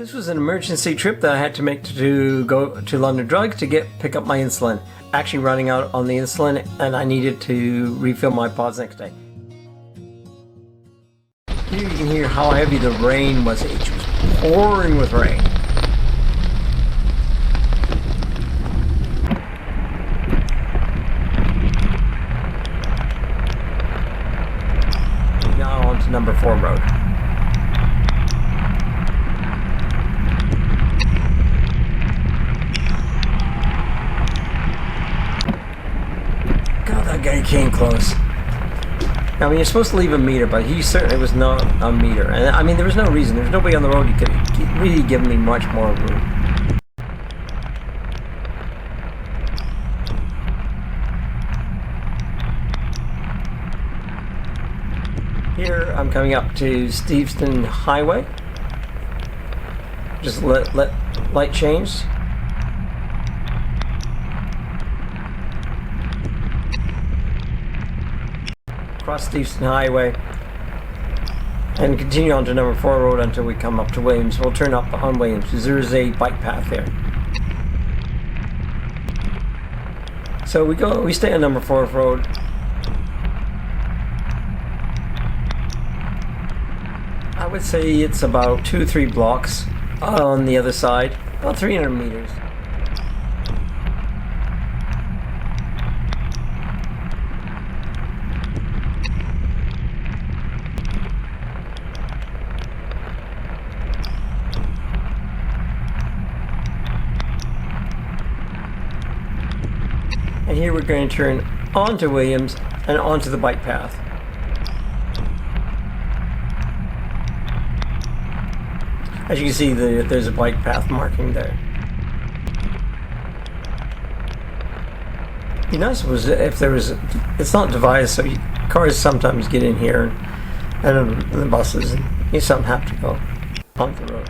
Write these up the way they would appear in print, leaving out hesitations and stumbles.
This was an emergency trip that I had to make to go to London Drugs to pick up my insulin. Actually running out on the insulin, and I needed to refill my pods next day. Here you can hear how heavy the rain was. It was pouring with rain. Now on to number 4 road. That guy came close. I mean, you're supposed to leave a meter, but he certainly was not a meter. And I mean, there was no reason. There was nobody on the road. He could really give me much more room. Here, I'm coming up to Steveston Highway. Just let light change. Cross Steveston Highway and continue on to number 4 road until we come up to Williams. We'll turn up on Williams because there is a bike path there. So we stay on number 4 road. I would say it's about 2-3 blocks on the other side, about 300 meters. And here we're going to turn onto Williams and onto the bike path. As you can see, there's a bike path marking there. Be nice was if there was. It's not divided, so cars sometimes get in here, and the buses, and you sometimes have to go onto the road.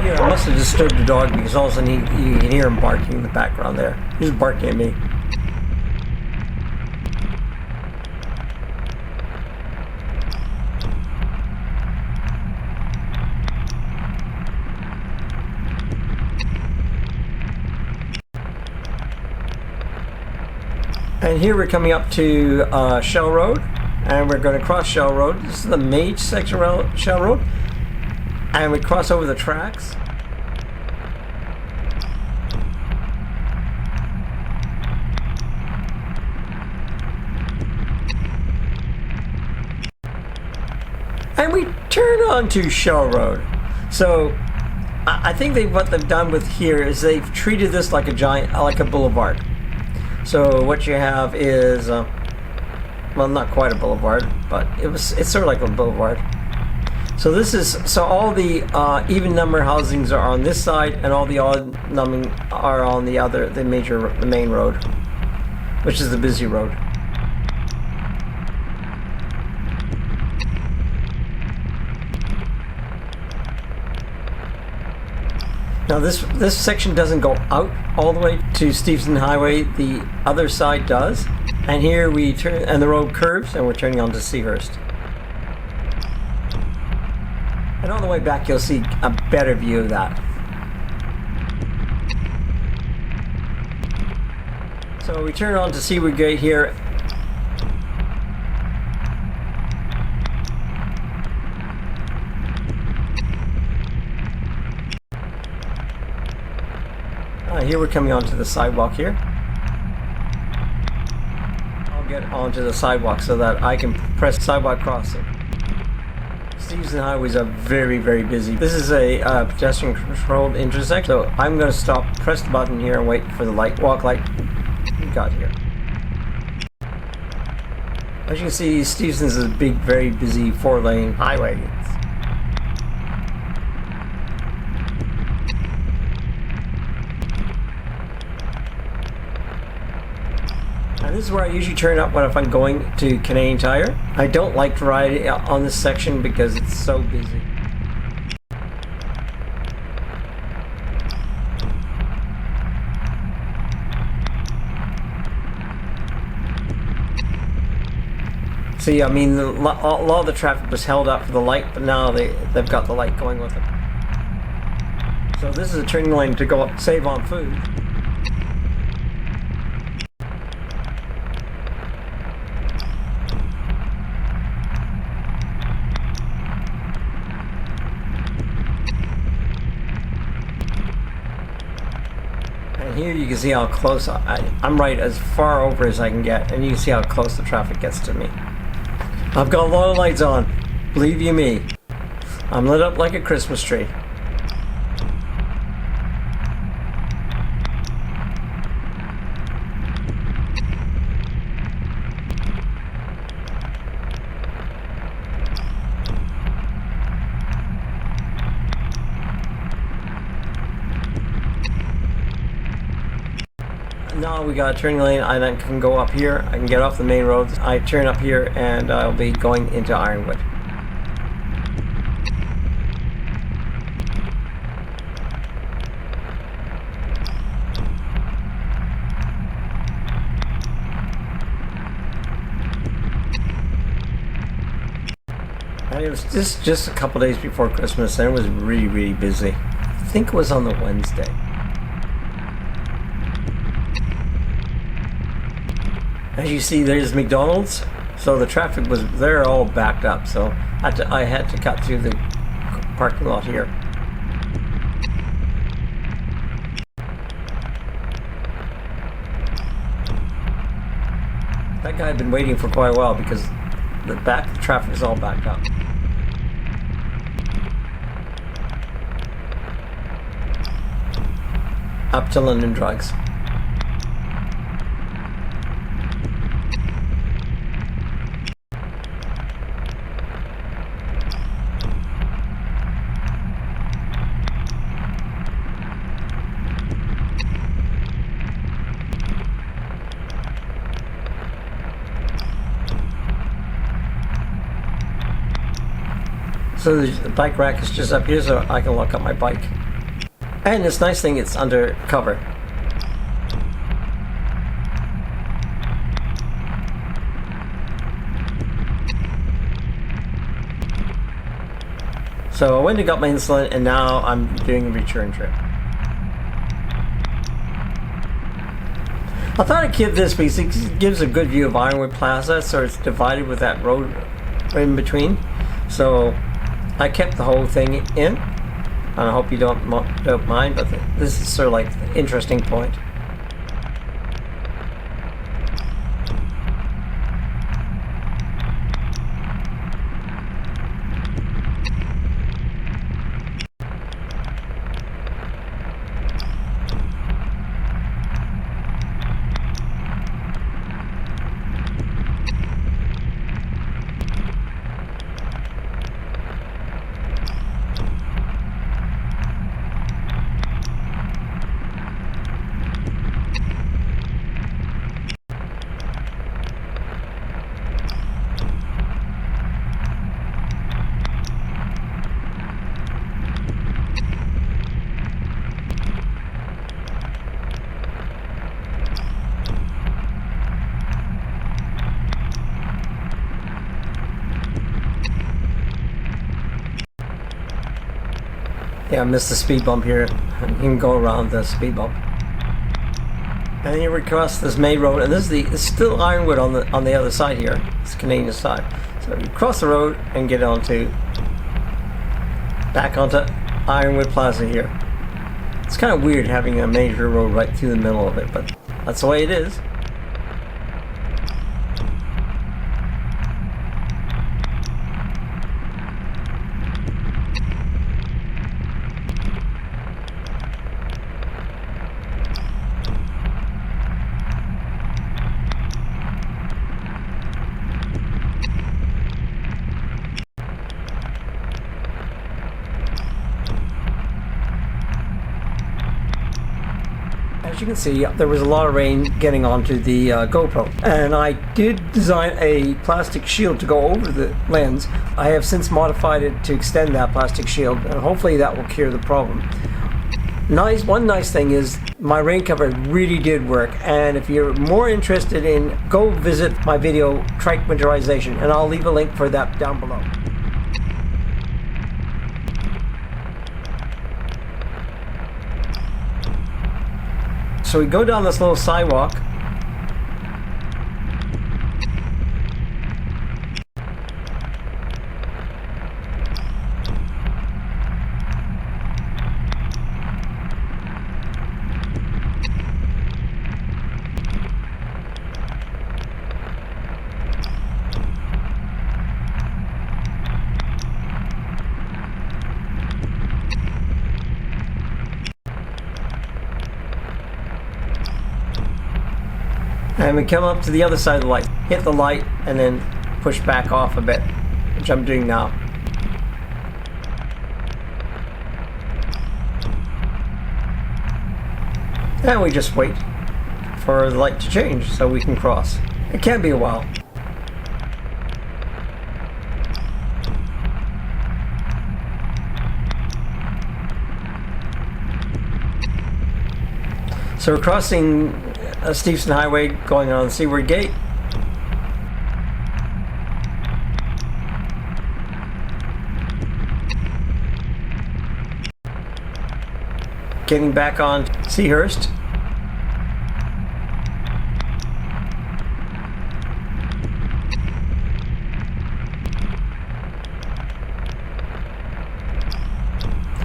Yeah, I must have disturbed the dog because all of a sudden you can hear him barking in the background there. He's barking at me. And here we're coming up to Shell Road, and we're going to cross Shell Road. This is the Mage section of Shell Road. And we cross over the tracks. And we turn onto Shell Road. So I think what they've done with here is they've treated this like a boulevard. So what you have is, well, not quite a boulevard, but it's sort of like a boulevard. So all the even number housings are on this side, and all the odd numbering are on the main road, which is the busy road. Now this section doesn't go out all the way to Steveston Highway. The other side does, and here we turn, and the road curves, and we're turning onto Seahurst. And on the way back, you'll see a better view of that. So we turn on to Seaward Gate here. Here we're coming onto the sidewalk here. I'll get onto the sidewalk so that I can press sidewalk crossing. Steveston highways are very, very busy. This is a pedestrian controlled intersection, so I'm going to stop, press the button here, and wait for the walk light we got here. As you can see, Steveston is a big, very busy 4-lane highway. And this is where I usually turn up if I'm going to Canadian Tire. I don't like to ride on this section because it's so busy. See, I mean, a lot of the traffic was held up for the light, but now they've got the light going with it. So this is a turning lane to go up, save on food. And here you can see how close I'm right as far over as I can get, and you can see how close the traffic gets to me. I've got a lot of lights on, believe you me. I'm lit up like a Christmas tree. Now we got a turning lane, and I can go up here. I can get off the main road. I turn up here and I'll be going into Ironwood. And it was just a couple days before Christmas, and it was really, really busy. I think it was on the Wednesday. As you see, there's McDonald's, so the traffic was there all backed up, so I had to cut through the parking lot here. That guy had been waiting for quite a while because the traffic is all backed up. Up to London Drugs. So the bike rack is just up here, so I can lock up my bike. And this nice thing, it's under cover. So I went and got my insulin, and now I'm doing a return trip. I thought I'd give this because it gives a good view of Ironwood Plaza, so it's divided with that road in between. So I kept the whole thing in, and I hope you don't mind, but this is sort of like the interesting point. Yeah, I missed the speed bump here. You can go around the speed bump. And here we cross this main road, and this is it's still Ironwood on the other side here. It's Canadian side. So you cross the road and get back onto Ironwood Plaza here. It's kind of weird having a major road right through the middle of it, but that's the way it is. As you can see, there was a lot of rain getting onto the GoPro, and I did design a plastic shield to go over the lens. I have since modified it to extend that plastic shield, and hopefully that will cure the problem. One nice thing is my rain cover really did work, and if you're more interested in, go visit my video Trike Winterization, and I'll leave a link for that down below. So we go down this little sidewalk. And we come up to the other side of the light, hit the light, and then push back off a bit, which I'm doing now. And we just wait for the light to change so we can cross. It can be a while. So we're crossing Steveston Highway going on the Seaward Gate. Getting back on Seahurst.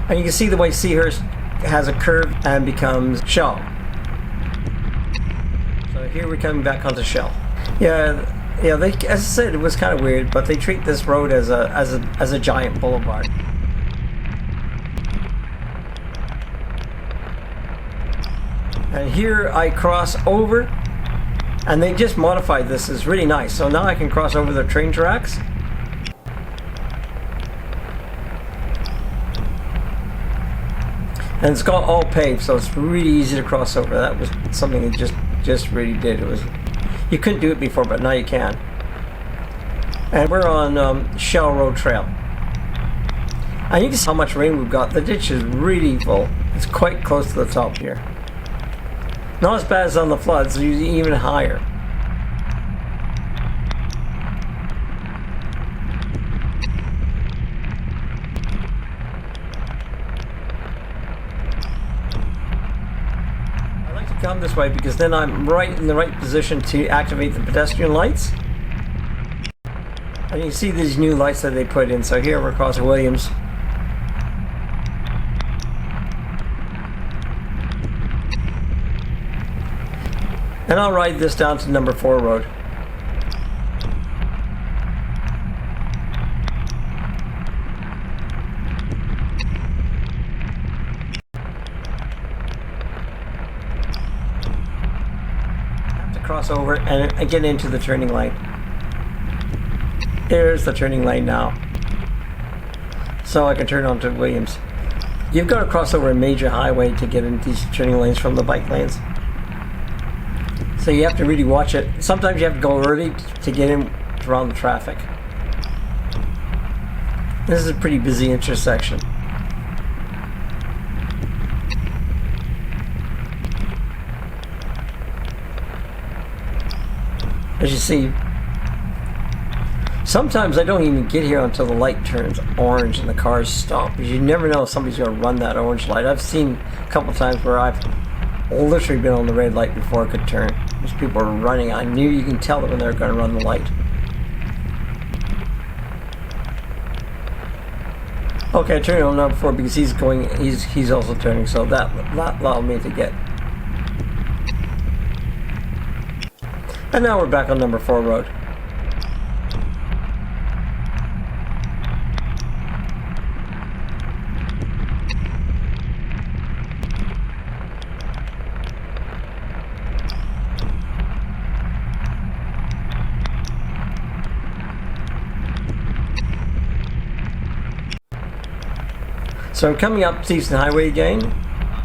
And you can see the way Seahurst has a curve and becomes Shell. So here we're coming back onto Shell. Yeah. They, as I said, it was kind of weird, but they treat this road as a giant boulevard. And here I cross over, and they just modified this. It's really nice. So now I can cross over the train tracks. And it's got all paved, so it's really easy to cross over. That was something that just really did. It was, you couldn't do it before, but now you can. And we're on Shell Road Trail. And you can see how much rain we've got. The ditch is really full. It's quite close to the top here. Not as bad as on the floods, usually even higher. I like to come this way because then I'm right in the right position to activate the pedestrian lights. And you see these new lights that they put in. So here we're across Williams. And I'll ride this down to number 4 road. Have to cross over and get into the turning lane. There's the turning lane now. So I can turn onto Williams. You've got to cross over a major highway to get into these turning lanes from the bike lanes. So you have to really watch it. Sometimes you have to go early to get in around the traffic. This is a pretty busy intersection. As you see, sometimes I don't even get here until the light turns orange and the cars stop, because you never know if somebody's going to run that orange light. I've seen a couple times where I've literally been on the red light before it could turn. These people are running. I knew you can tell them when they're going to run the light. Okay, I turned on number 4 because he's going. He's also turning, so that allowed me to get. And now we're back on number 4 road. So coming up Steveston Highway again,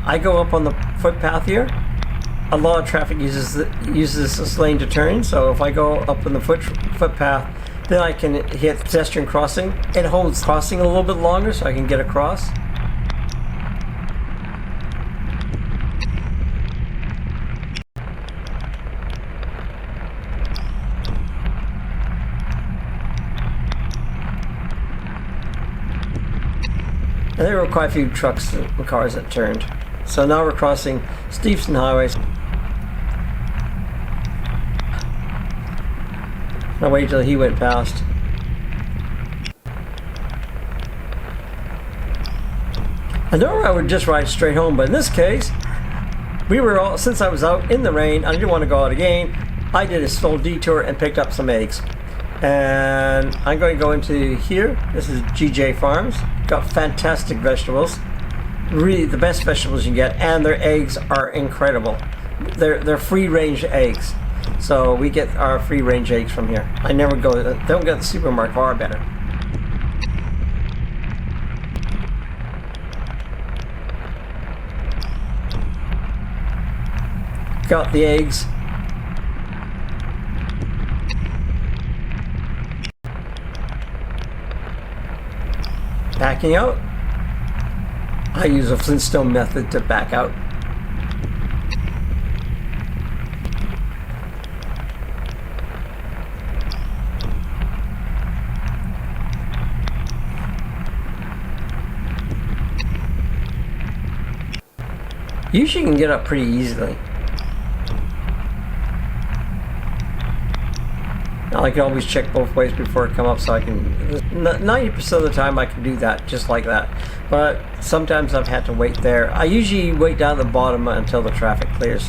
I go up on the footpath here. A lot of traffic uses this lane to turn, so if I go up on the footpath, then I can hit pedestrian crossing. It holds crossing a little bit longer so I can get across. And there were quite a few trucks and cars that turned. So now we're crossing Steveston Highway. I'll wait till he went past. I know I would just ride straight home, but in this case, since I was out in the rain, I didn't want to go out again. I did a small detour and picked up some eggs. And I'm going to go into here. This is GJ Farms. Got fantastic vegetables. Really the best vegetables you can get, and their eggs are incredible. They're free range eggs. So we get our free range eggs from here. I never go, don't go to the supermarket, far better. Got the eggs. Backing out. I use a Flintstone method to back out. Usually you can get up pretty easily. I can always check both ways before I come up, so I can, 90% of the time I can do that just like that. But sometimes I've had to wait there. I usually wait down at the bottom until the traffic clears.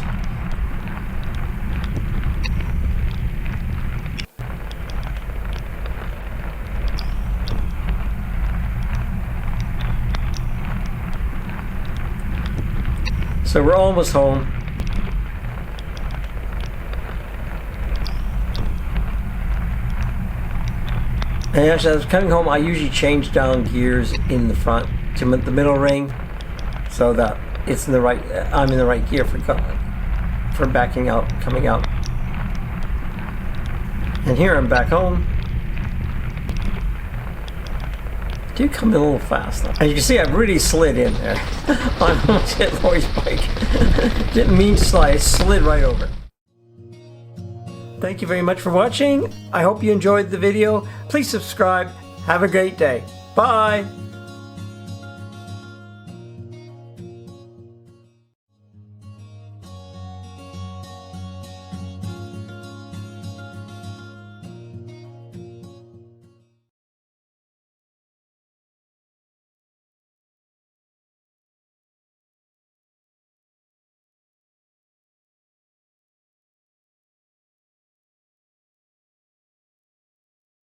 So we're almost home. And actually, as I was coming home, I usually change down gears in the front to the middle ring, so that it's in the right. I'm in the right gear for backing out, coming out. And here I'm back home. Do come in a little fast though. As you can see, I've really slid in there. I almost hit Lori's bike. Didn't mean to slide. It slid right over. Thank you very much for watching. I hope you enjoyed the video. Please subscribe. Have a great day. Bye.